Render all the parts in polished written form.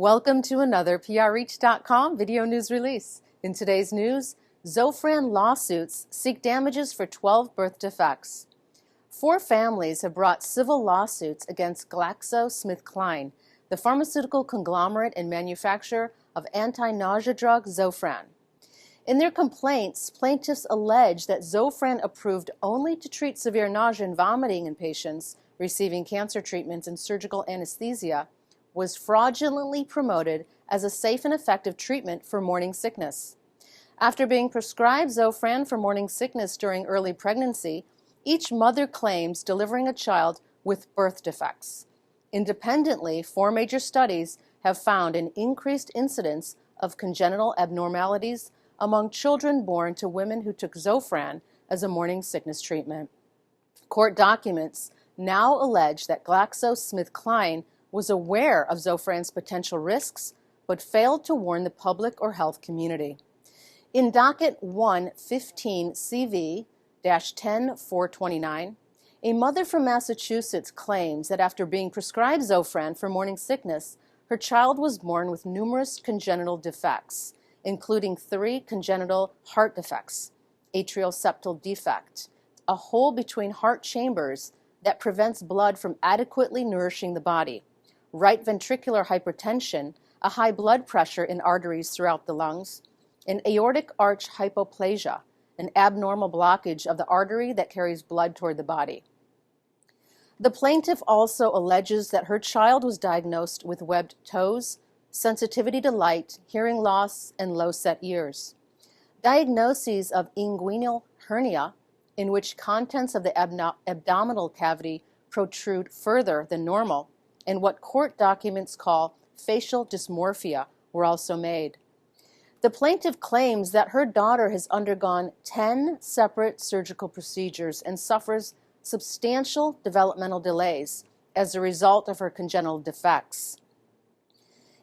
Welcome to another PRReach.com video news release. In today's news, Zofran lawsuits seek damages for 12 birth defects. 4 families have brought civil lawsuits against GlaxoSmithKline, the pharmaceutical conglomerate and manufacturer of anti-nausea drug Zofran. In their complaints, plaintiffs allege that Zofran, approved only to treat severe nausea and vomiting in patients receiving cancer treatments and surgical anesthesia, was fraudulently promoted as a safe and effective treatment for morning sickness. After being prescribed Zofran for morning sickness during early pregnancy, each mother claims delivering a child with birth defects. Independently, 4 major studies have found an increased incidence of congenital abnormalities among children born to women who took Zofran as a morning sickness treatment. Court documents now allege that GlaxoSmithKline was aware of Zofran's potential risks, but failed to warn the public or health community. In docket 115 CV-10429, a mother from Massachusetts claims that after being prescribed Zofran for morning sickness, her child was born with numerous congenital defects, including 3 congenital heart defects, atrial septal defect, a hole between heart chambers that prevents blood from adequately nourishing the body, right ventricular hypertension, a high blood pressure in arteries throughout the lungs, an aortic arch hypoplasia, an abnormal blockage of the artery that carries blood toward the body. The plaintiff also alleges that her child was diagnosed with webbed toes, sensitivity to light, hearing loss, and low-set ears. Diagnoses of inguinal hernia, in which contents of the abdominal cavity protrude further than normal, and what court documents call facial dysmorphia, were also made. The plaintiff claims that her daughter has undergone 10 separate surgical procedures and suffers substantial developmental delays as a result of her congenital defects.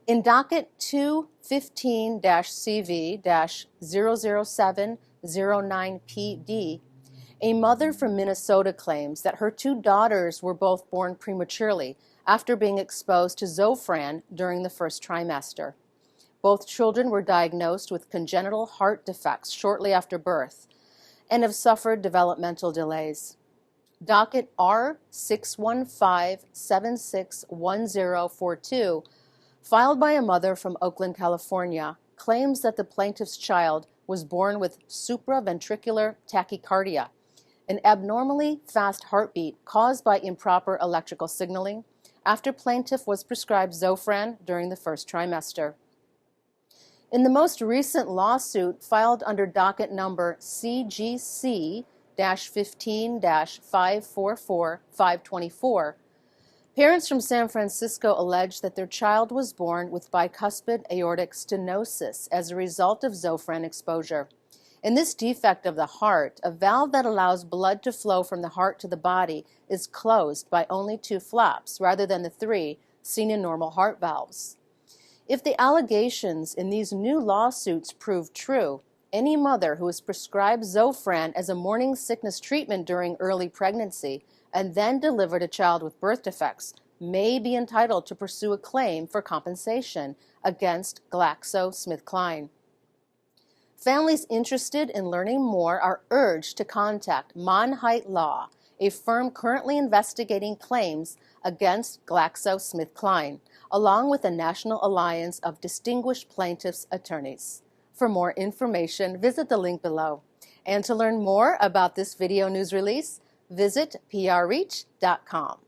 In docket 215-CV-00709PD, a mother from Minnesota claims that her 2 daughters were both born prematurely after being exposed to Zofran during the first trimester. Both children were diagnosed with congenital heart defects shortly after birth and have suffered developmental delays. Docket R615761042, filed by a mother from Oakland, California, claims that the plaintiff's child was born with supraventricular tachycardia, an abnormally fast heartbeat caused by improper electrical signaling, after plaintiff was prescribed Zofran during the first trimester. In the most recent lawsuit filed under docket number CGC-15-544524, parents from San Francisco alleged that their child was born with bicuspid aortic stenosis as a result of Zofran exposure. In this defect of the heart, a valve that allows blood to flow from the heart to the body is closed by only 2 flaps rather than the 3 seen in normal heart valves. If the allegations in these new lawsuits prove true, any mother who is prescribed Zofran as a morning sickness treatment during early pregnancy and then delivered a child with birth defects may be entitled to pursue a claim for compensation against GlaxoSmithKline. Families interested in learning more are urged to contact Monheit Law, a firm currently investigating claims against GlaxoSmithKline, along with the National Alliance of Distinguished Plaintiffs' Attorneys. For more information, visit the link below. And to learn more about this video news release, visit PRReach.com.